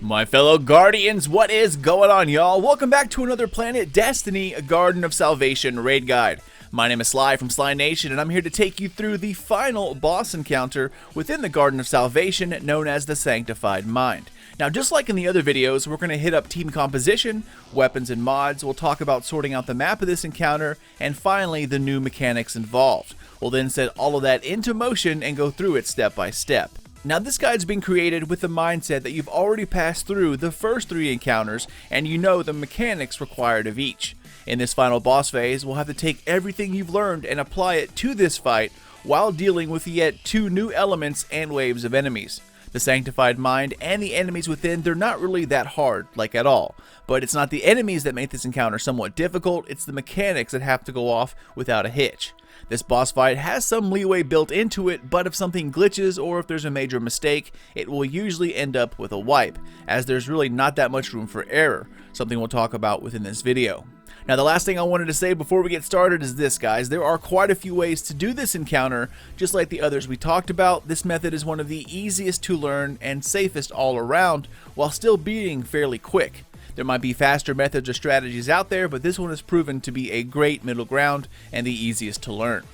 My fellow Guardians, what is going on, y'all? Welcome back to another Planet Destiny Garden of Salvation raid guide. My name is Sly from SlyNation, and I'm here to take you through the final boss encounter within the Garden of Salvation, known as the Sanctified Mind. Now, just like in the other videos, we're going to hit up team composition, weapons and mods, we'll talk about sorting out the map of this encounter, and finally, the new mechanics involved. We'll then set all of that into motion and go through it step by step. Now, this guide's been created with the mindset that you've already passed through the first 3 encounters and you know the mechanics required of each. In this final boss phase, we'll have to take everything you've learned and apply it to this fight while dealing with yet 2 new elements and waves of enemies. The Sanctified Mind and the enemies within, they're not really that hard, like at all. But it's not the enemies that make this encounter somewhat difficult, it's the mechanics that have to go off without a hitch. This boss fight has some leeway built into it, but if something glitches or if there's a major mistake, it will usually end up with a wipe, as there's really not that much room for error, something we'll talk about within this video. Now, the last thing I wanted to say before we get started is this, guys. There are quite a few ways to do this encounter. Just like the others we talked about, this method is one of the easiest to learn and safest all around, while still being fairly quick. There might be faster methods or strategies out there, but this one has proven to be a great middle ground and the easiest to learn.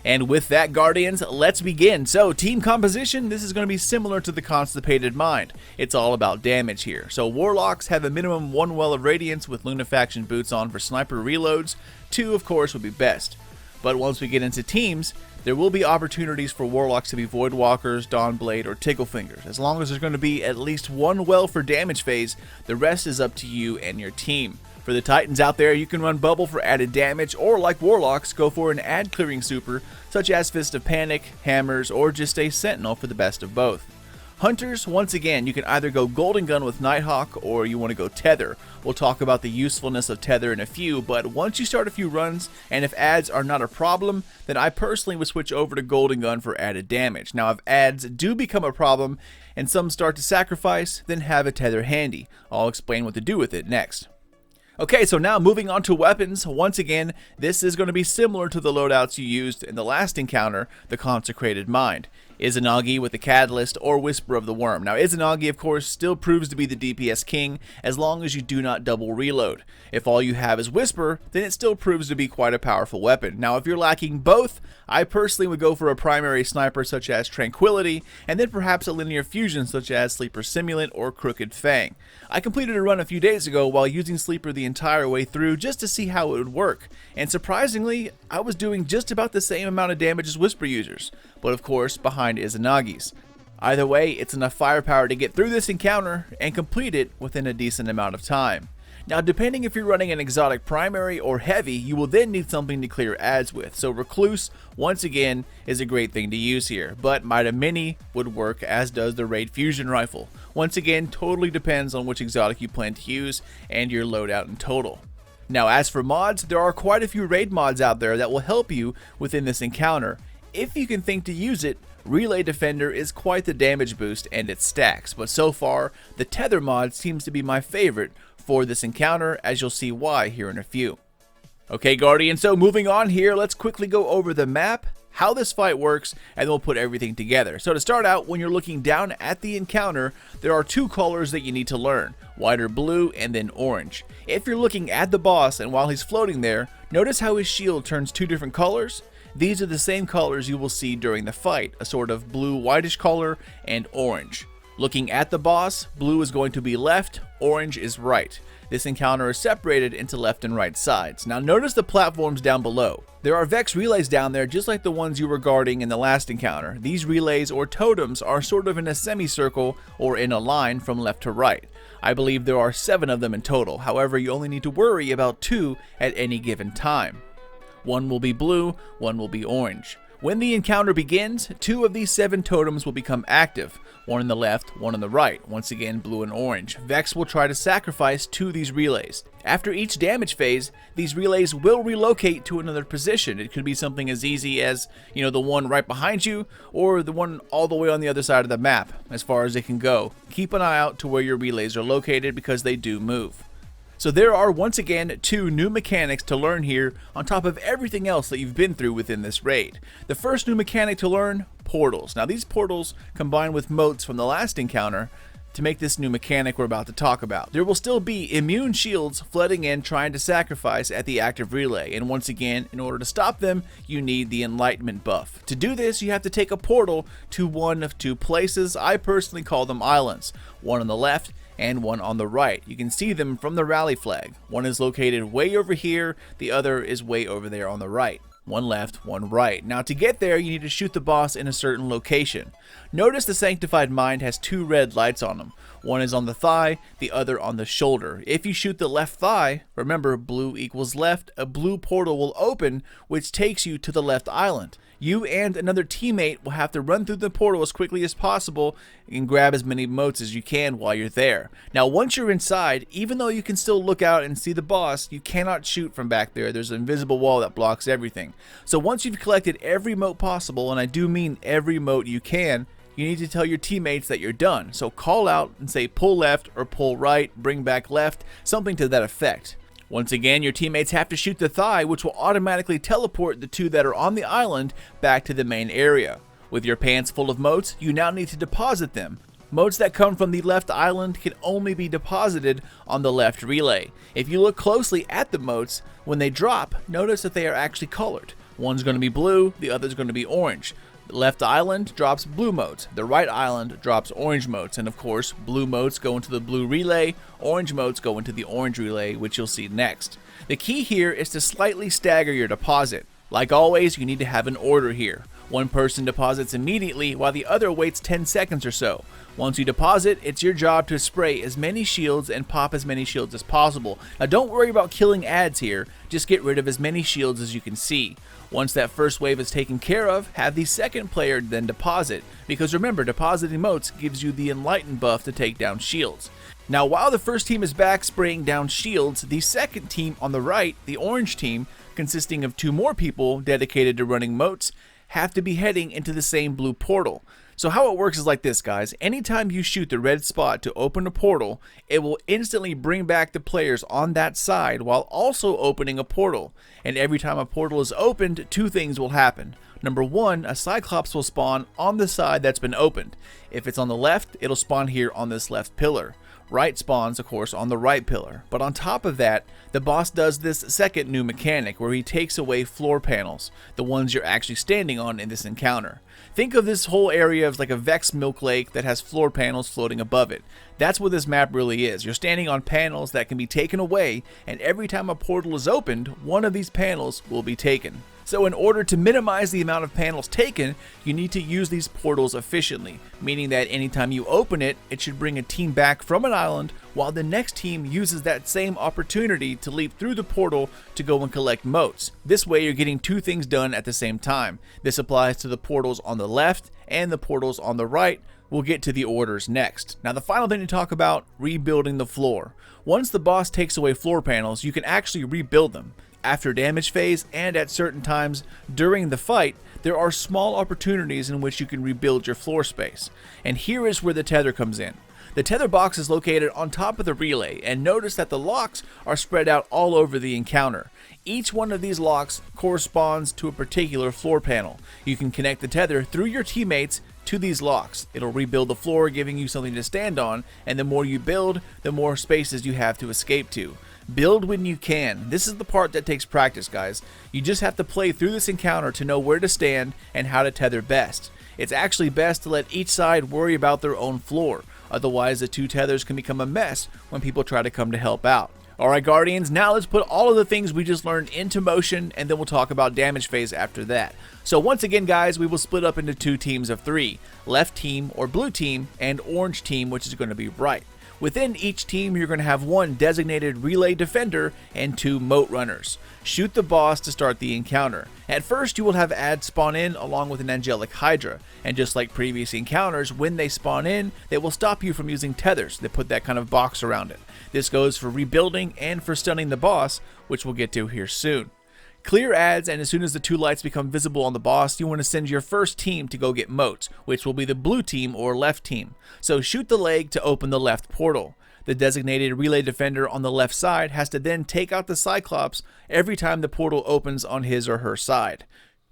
And with that, Guardians, let's begin. So, team composition, this is going to be similar to the Constipated Mind. It's all about damage here. So, Warlocks have a minimum 1 well of Radiance with Lunafaction boots on for sniper reloads. 2, of course, would be best. But once we get into teams, there will be opportunities for Warlocks to be Voidwalkers, Dawnblade, or Ticklefingers. As long as there's going to be at least 1 well for damage phase, the rest is up to you and your team. For the Titans out there, you can run Bubble for added damage, or like Warlocks, go for an ad clearing super, such as Fist of Panic, Hammers, or just a Sentinel for the best of both. Hunters, once again, you can either go Golden Gun with Nighthawk, or you want to go Tether. We'll talk about the usefulness of Tether in a few, but once you start a few runs, and if ads are not a problem, then I personally would switch over to Golden Gun for added damage. Now, if ads do become a problem, and some start to sacrifice, then have a Tether handy. I'll explain what to do with it next. Okay, so now moving on to weapons. Once again, this is going to be similar to the loadouts you used in the last encounter, the Consecrated Mind. Izanagi with the Catalyst or Whisper of the Worm. Now, Izanagi, of course, still proves to be the DPS king as long as you do not double reload. If all you have is Whisper, then it still proves to be quite a powerful weapon. Now, if you're lacking both, I personally would go for a primary sniper such as Tranquility, and then perhaps a linear fusion such as Sleeper Simulant or Crooked Fang. I completed a run a few days ago while using Sleeper the entire way through just to see how it would work, and surprisingly, I was doing just about the same amount of damage as Whisper users, but of course behind Izanagi's. Either way, it's enough firepower to get through this encounter and complete it within a decent amount of time. Now, depending if you're running an exotic primary or heavy, you will then need something to clear ads with, so Recluse, once again, is a great thing to use here, but Mida Mini would work, as does the Raid Fusion Rifle. Once again, totally depends on which exotic you plan to use and your loadout in total. Now, as for mods, there are quite a few raid mods out there that will help you within this encounter. If you can think to use it, Relay Defender is quite the damage boost and it stacks, but so far, the Tether mod seems to be my favorite for this encounter, as you'll see why here in a few. Okay, Guardian, so moving on here, let's quickly go over the map, how this fight works, and then we'll put everything together. So to start out, when you're looking down at the encounter, there are 2 colors that you need to learn, white or blue, and then orange. If you're looking at the boss and while he's floating there, notice how his shield turns 2 different colors? These are the same colors you will see during the fight, a sort of blue whitish color and orange. Looking at the boss, blue is going to be left, orange is right. This encounter is separated into left and right sides. Now notice the platforms down below. There are Vex relays down there just like the ones you were guarding in the last encounter. These relays or totems are sort of in a semicircle or in a line from left to right. I believe there are 7 of them in total, however you only need to worry about 2 at any given time. 1 will be blue, 1 will be orange. When the encounter begins, 2 of these 7 totems will become active, 1 on the left, 1 on the right, once again blue and orange. Vex will try to sacrifice 2 of these relays. After each damage phase, these relays will relocate to another position. It could be something as easy as, the one right behind you, or the one all the way on the other side of the map, as far as it can go. Keep an eye out to where your relays are located because they do move. So there are once again 2 new mechanics to learn here on top of everything else that you've been through within this raid. The first new mechanic to learn, portals. Now these portals, combined with moats from the last encounter, to make this new mechanic we're about to talk about. There will still be immune shields flooding in trying to sacrifice at the active relay, and once again, in order to stop them, you need the enlightenment buff. To do this, you have to take a portal to one of two places. I personally call them islands, one on the left and one on the right. You can see them from the rally flag. One is located way over here, the other is way over there on the right. One left, one right. Now to get there, you need to shoot the boss in a certain location. Notice the Sanctified Mind has two red lights on them. One is on the thigh, the other on the shoulder. If you shoot the left thigh, remember blue equals left, a blue portal will open which takes you to the left island. You and another teammate will have to run through the portal as quickly as possible and grab as many motes as you can while you're there. Now once you're inside, even though you can still look out and see the boss, you cannot shoot from back there. There's an invisible wall that blocks everything. So once you've collected every mote possible, and I do mean every mote you can, you need to tell your teammates that you're done. So call out and say pull left or pull right, bring back left, something to that effect. Once again, your teammates have to shoot the thigh, which will automatically teleport the two that are on the island back to the main area. With your pants full of motes, you now need to deposit them. Motes that come from the left island can only be deposited on the left relay. If you look closely at the motes, when they drop, notice that they are actually colored. One's going to be blue, the other's going to be orange. The left island drops blue motes, the right island drops orange motes, and of course, blue motes go into the blue relay, orange motes go into the orange relay, which you'll see next. The key here is to slightly stagger your deposit. Like always, you need to have an order here. One person deposits immediately while the other waits 10 seconds or so. Once you deposit, it's your job to spray as many shields and pop as many shields as possible. Now don't worry about killing ads here, just get rid of as many shields as you can see. Once that first wave is taken care of, have the second player then deposit, because remember, depositing motes gives you the enlightened buff to take down shields. Now while the first team is back spraying down shields, the second team on the right, the orange team, consisting of two more people dedicated to running motes, have to be heading into the same blue portal. So how it works is like this, guys. Anytime you shoot the red spot to open a portal, it will instantly bring back the players on that side while also opening a portal. And every time a portal is opened, two things will happen. Number one, a Cyclops will spawn on the side that's been opened. If it's on the left, it'll spawn here on this left pillar. Right spawns, of course, on the right pillar. But on top of that, the boss does this second new mechanic where he takes away floor panels, the ones you're actually standing on in this encounter. Think of this whole area as like a Vex milk lake that has floor panels floating above it. That's what this map really is. You're standing on panels that can be taken away, and every time a portal is opened, one of these panels will be taken. So in order to minimize the amount of panels taken, you need to use these portals efficiently, meaning that anytime you open it, it should bring a team back from an island, while the next team uses that same opportunity to leap through the portal to go and collect motes. This way you're getting two things done at the same time. This applies to the portals on the left and the portals on the right. We'll get to the orders next. Now the final thing to talk about, rebuilding the floor. Once the boss takes away floor panels, you can actually rebuild them. After damage phase and at certain times during the fight, there are small opportunities in which you can rebuild your floor space. And here is where the tether comes in. The tether box is located on top of the relay, and notice that the locks are spread out all over the encounter. Each one of these locks corresponds to a particular floor panel. You can connect the tether through your teammates to these locks. It'll rebuild the floor, giving you something to stand on, and the more you build, the more spaces you have to escape to. Build when you can. This is the part that takes practice, guys. You just have to play through this encounter to know where to stand and how to tether best. It's actually best to let each side worry about their own floor. Otherwise, the two tethers can become a mess when people try to come to help out. Alright, Guardians, now let's put all of the things we just learned into motion, and then we'll talk about damage phase after that. So once again, guys, we will split up into two teams of three. Left team, or blue team, and orange team, which is going to be right. Within each team, you're going to have one designated relay defender and two mote runners. Shoot the boss to start the encounter. At first, you will have ads spawn in along with an angelic hydra, and just like previous encounters, when they spawn in, they will stop you from using tethers that put that kind of box around it. This goes for rebuilding and for stunning the boss, which we'll get to here soon. Clear ads, and as soon as the two lights become visible on the boss, you want to send your first team to go get motes, which will be the blue team or left team. So shoot the leg to open the left portal. The designated relay defender on the left side has to then take out the Cyclops every time the portal opens on his or her side.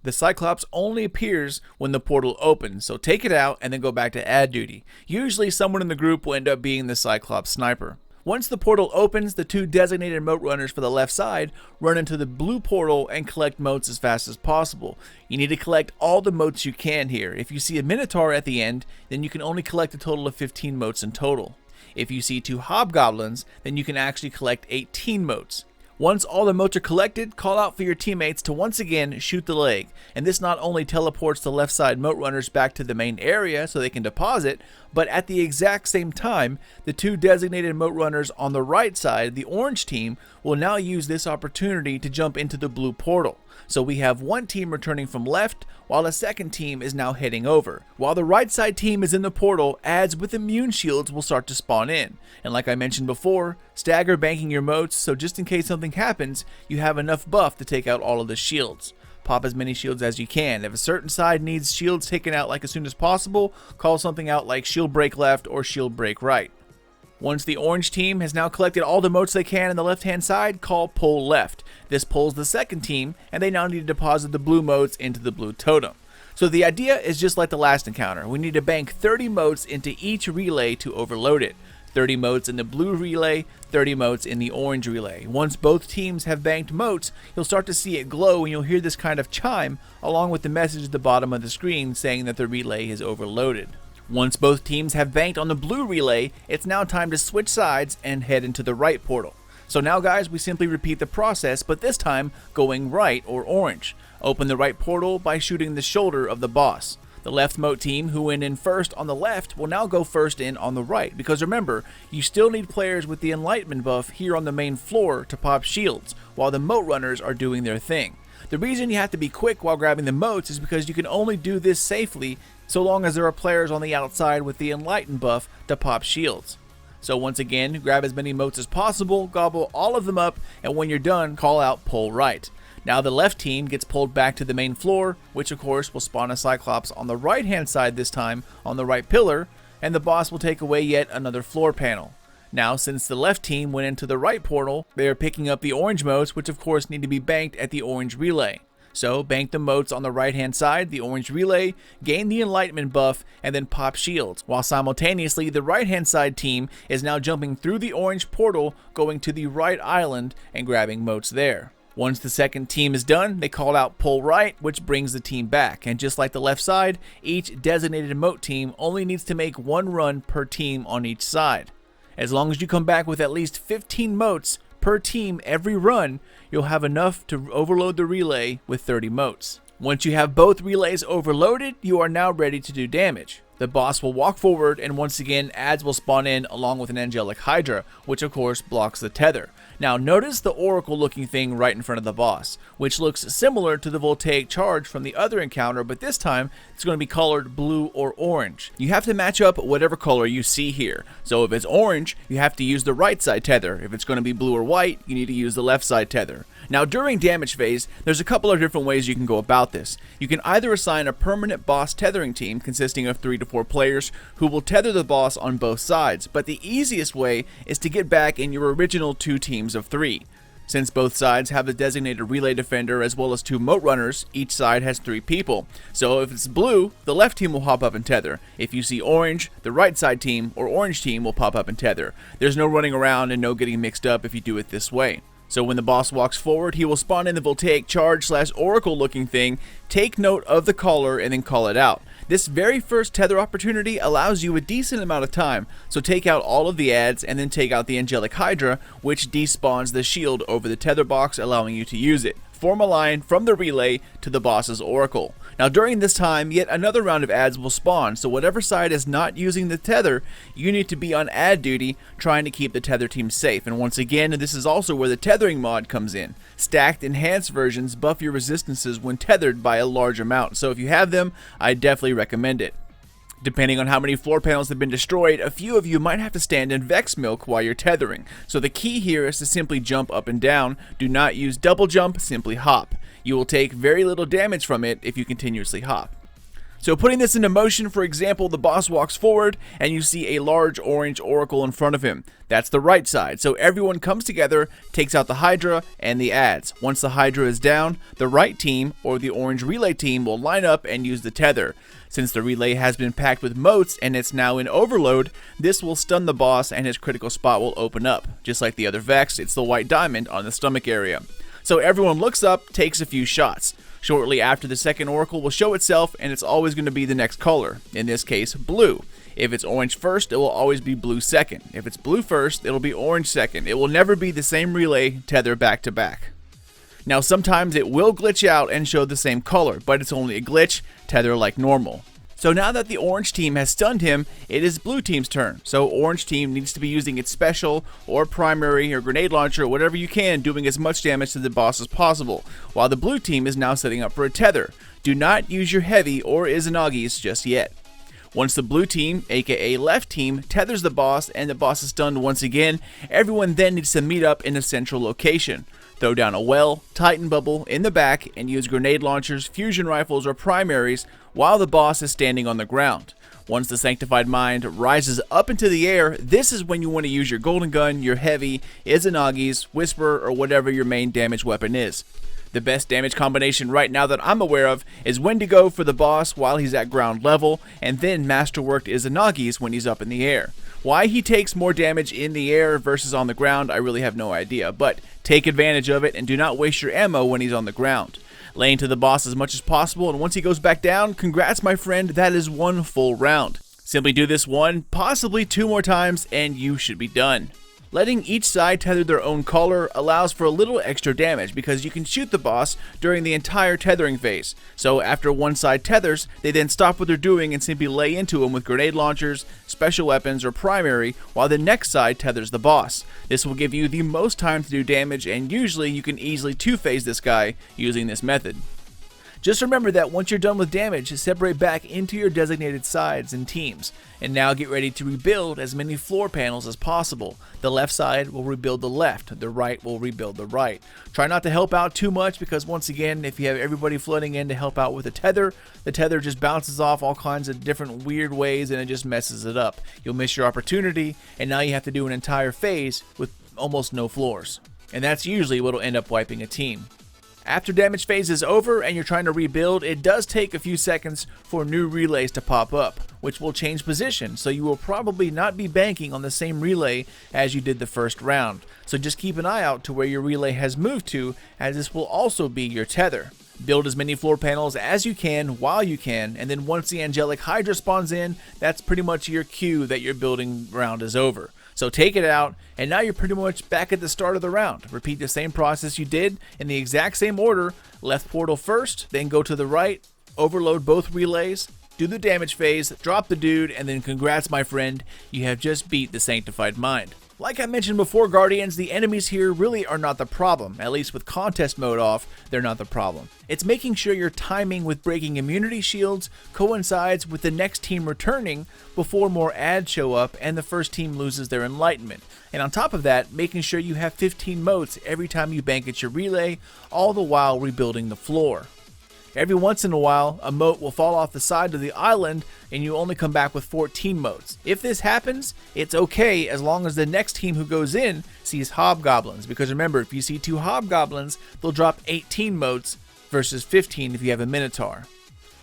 The Cyclops only appears when the portal opens, so take it out and then go back to ad duty. Usually someone in the group will end up being the Cyclops sniper. Once the portal opens, the 2 designated moat runners for the left side run into the blue portal and collect moats as fast as possible. You need to collect all the moats you can here. If you see a Minotaur at the end, then you can only collect a total of 15 moats in total. If you see 2 hobgoblins, then you can actually collect 18 moats. Once all the moats are collected, call out for your teammates to once again shoot the leg, and this not only teleports the left side moat runners back to the main area so they can deposit, but at the exact same time, the 2 designated moat runners on the right side, the orange team, will now use this opportunity to jump into the blue portal. So we have one team returning from left, while a second team is now heading over. While the right side team is in the portal, adds with immune shields will start to spawn in. And like I mentioned before, stagger banking your moats, so just in case something happens, you have enough buff to take out all of the shields. Pop as many shields as you can. If a certain side needs shields taken out like as soon as possible, call something out like shield break left or shield break right. Once the orange team has now collected all the moats they can on the left hand side, call pull left. This pulls the second team, and they now need to deposit the blue moats into the blue totem. So the idea is just like the last encounter. We need to bank 30 moats into each relay to overload it. 30 moats in the blue relay, 30 moats in the orange relay. Once both teams have banked moats, you'll start to see it glow and you'll hear this kind of chime along with the message at the bottom of the screen saying that the relay is overloaded. Once both teams have banked on the blue relay, it's now time to switch sides and head into the right portal. So now guys, we simply repeat the process, but this time going right or orange. Open the right portal by shooting the shoulder of the boss. The left moat team, who went in first on the left, will now go first in on the right, because remember, you still need players with the enlightenment buff here on the main floor to pop shields, while the moat runners are doing their thing. The reason you have to be quick while grabbing the moats is because you can only do this safely so long as there are players on the outside with the enlightened buff to pop shields. So once again, grab as many moats as possible, gobble all of them up, and when you're done, call out pull right. Now the left team gets pulled back to the main floor, which of course will spawn a Cyclops on the right hand side this time on the right pillar, and the boss will take away yet another floor panel. Now since the left team went into the right portal, they are picking up the orange moats, which of course need to be banked at the orange relay. So bank the moats on the right hand side, the orange relay, gain the enlightenment buff, and then pop shields, while simultaneously the right hand side team is now jumping through the orange portal, going to the right island and grabbing moats there. Once the second team is done, they call out pull right, which brings the team back, and just like the left side, each designated moat team only needs to make one run per team on each side. As long as you come back with at least 15 moats per team every run, you'll have enough to overload the relay with 30 moats. Once you have both relays overloaded, you are now ready to do damage. The boss will walk forward, and once again adds will spawn in along with an angelic hydra, which of course blocks the tether. Now notice the oracle looking thing right in front of the boss, which looks similar to the voltaic charge from the other encounter, but this time it's going to be colored blue or orange. You have to match up whatever color you see here. So if it's orange, you have to use the right side tether. If it's going to be blue or white, you need to use the left side tether. Now during damage phase, there's a couple of different ways you can go about this. You can either assign a permanent boss tethering team consisting of 3 to 4 players who will tether the boss on both sides, but the easiest way is to get back in your original 2 teams of 3. Since both sides have the designated relay defender as well as 2 moat runners, each side has 3 people. So if it's blue, the left team will hop up and tether. If you see orange, the right side team or orange team will pop up and tether. There's no running around and no getting mixed up if you do it this way. So when the boss walks forward, he will spawn in the voltaic charge / oracle looking thing, take note of the caller, and then call it out. This very first tether opportunity allows you a decent amount of time, so take out all of the ads and then take out the angelic hydra, which despawns the shield over the tether box, allowing you to use it. Form a line from the relay to the boss's oracle. Now during this time, yet another round of ads will spawn, so whatever side is not using the tether, you need to be on ad duty trying to keep the tether team safe. And once again, this is also where the tethering mod comes in. Stacked enhanced versions buff your resistances when tethered by a large amount, so if you have them, I definitely recommend it. Depending on how many floor panels have been destroyed, a few of you might have to stand in Vex Milk while you're tethering. So the key here is to simply jump up and down. Do not use double jump, simply hop. You will take very little damage from it if you continuously hop. So putting this into motion, for example, the boss walks forward and you see a large orange oracle in front of him. That's the right side. So everyone comes together, takes out the Hydra and the adds. Once the Hydra is down, the right team or the orange relay team will line up and use the tether. Since the relay has been packed with motes and it's now in overload, this will stun the boss and his critical spot will open up. Just like the other Vex, it's the white diamond on the stomach area. So everyone looks up, takes a few shots. Shortly after, the second oracle will show itself, and it's always going to be the next color, in this case blue. If it's orange first, it will always be blue second. If it's blue first, it'll be orange second. It will never be the same relay tether back to back. Now sometimes it will glitch out and show the same color, but it's only a glitch, tether like normal. So now that the orange team has stunned him, it is blue team's turn. So orange team needs to be using its special or primary or grenade launcher or whatever you can, doing as much damage to the boss as possible, while the blue team is now setting up for a tether. Do not use your heavy or Izanagi's just yet. Once the blue team, aka left team, tethers the boss and the boss is stunned once again, everyone then needs to meet up in a central location. Throw down a well, Titan bubble in the back, and use grenade launchers, fusion rifles, or primaries while the boss is standing on the ground. Once the Sanctified Mind rises up into the air, this is when you want to use your golden gun, your heavy, Izanagi's, Whisper, or whatever your main damage weapon is. The best damage combination right now that I'm aware of is Wendigo for the boss while he's at ground level, and then Masterworked Izanagi's when he's up in the air. Why he takes more damage in the air versus on the ground, I really have no idea, but take advantage of it and do not waste your ammo when he's on the ground. Lay into the boss as much as possible, and once he goes back down, congrats my friend, that is one full round. Simply do this one, possibly two more times, and you should be done. Letting each side tether their own color allows for a little extra damage because you can shoot the boss during the entire tethering phase. So after one side tethers, they then stop what they're doing and simply lay into him with grenade launchers, special weapons, or primary while the next side tethers the boss. This will give you the most time to do damage, and usually you can easily two-phase this guy using this method. Just remember that once you're done with damage, separate back into your designated sides and teams, and now get ready to rebuild as many floor panels as possible. The left side will rebuild the left, the right will rebuild the right. Try not to help out too much because once again, if you have everybody flooding in to help out with the tether just bounces off all kinds of different weird ways and it just messes it up. You'll miss your opportunity, and now you have to do an entire phase with almost no floors. And that's usually what will end up wiping a team. After damage phase is over and you're trying to rebuild, it does take a few seconds for new relays to pop up, which will change position, so you will probably not be banking on the same relay as you did the first round. So just keep an eye out to where your relay has moved to, as this will also be your tether. Build as many floor panels as you can while you can, and then once the Angelic Hydra spawns in, that's pretty much your cue that your building round is over. So take it out, and now you're pretty much back at the start of the round. Repeat the same process you did in the exact same order. Left portal first, then go to the right, overload both relays, do the damage phase, drop the dude, and then congrats my friend, you have just beat the Sanctified Mind. Like I mentioned before, Guardians, the enemies here really are not the problem. At least with contest mode off, they're not the problem. It's making sure your timing with breaking immunity shields coincides with the next team returning before more ads show up and the first team loses their enlightenment. And on top of that, making sure you have 15 motes every time you bank at your relay, all the while rebuilding the floor. Every once in a while, a mote will fall off the side of the island and you only come back with 14 motes. If this happens, it's okay as long as the next team who goes in sees hobgoblins, because remember, if you see 2 hobgoblins, they'll drop 18 motes versus 15 if you have a minotaur.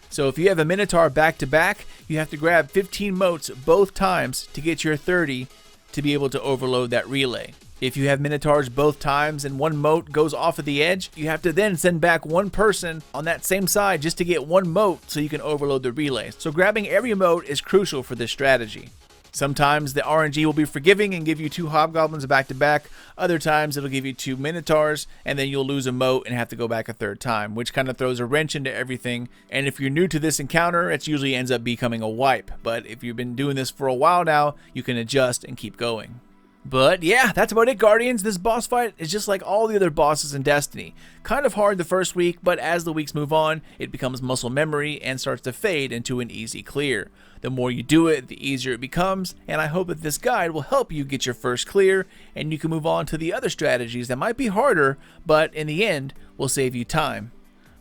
So if you have a minotaur back to back, you have to grab 15 motes both times to get your 30 to be able to overload that relay. If you have minotaurs both times and one mote goes off of the edge, you have to then send back one person on that same side just to get one mote so you can overload the relay. So grabbing every mote is crucial for this strategy. Sometimes the RNG will be forgiving and give you 2 hobgoblins back to back. Other times it'll give you 2 minotaurs and then you'll lose a mote and have to go back a third time, which kind of throws a wrench into everything. And if you're new to this encounter, it usually ends up becoming a wipe. But if you've been doing this for a while now, you can adjust and keep going. But yeah, that's about it, Guardians. This boss fight is just like all the other bosses in Destiny. Kind of hard the first week, but as the weeks move on, it becomes muscle memory and starts to fade into an easy clear. The more you do it, the easier it becomes, and I hope that this guide will help you get your first clear, and you can move on to the other strategies that might be harder, but in the end, will save you time.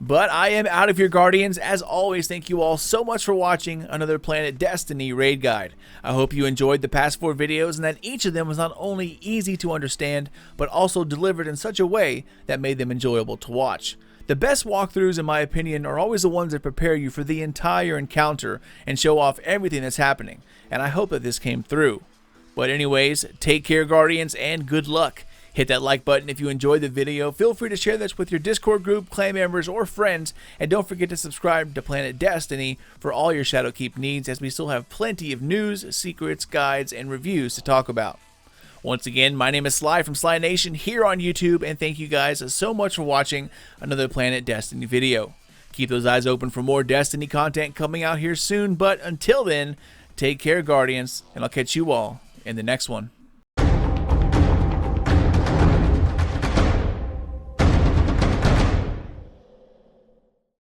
But I am out of here, Guardians. As always, thank you all so much for watching another Planet Destiny raid guide. I hope you enjoyed the past 4 videos and that each of them was not only easy to understand, but also delivered in such a way that made them enjoyable to watch. The best walkthroughs, in my opinion, are always the ones that prepare you for the entire encounter and show off everything that's happening, and I hope that this came through. But anyways, take care, Guardians, and good luck. Hit that like button if you enjoyed the video. Feel free to share this with your Discord group, clan members, or friends. And don't forget to subscribe to Planet Destiny for all your Shadowkeep needs, as we still have plenty of news, secrets, guides, and reviews to talk about. Once again, my name is Sly from SlyNation here on YouTube, and thank you guys so much for watching another Planet Destiny video. Keep those eyes open for more Destiny content coming out here soon, but until then, take care, Guardians, and I'll catch you all in the next one.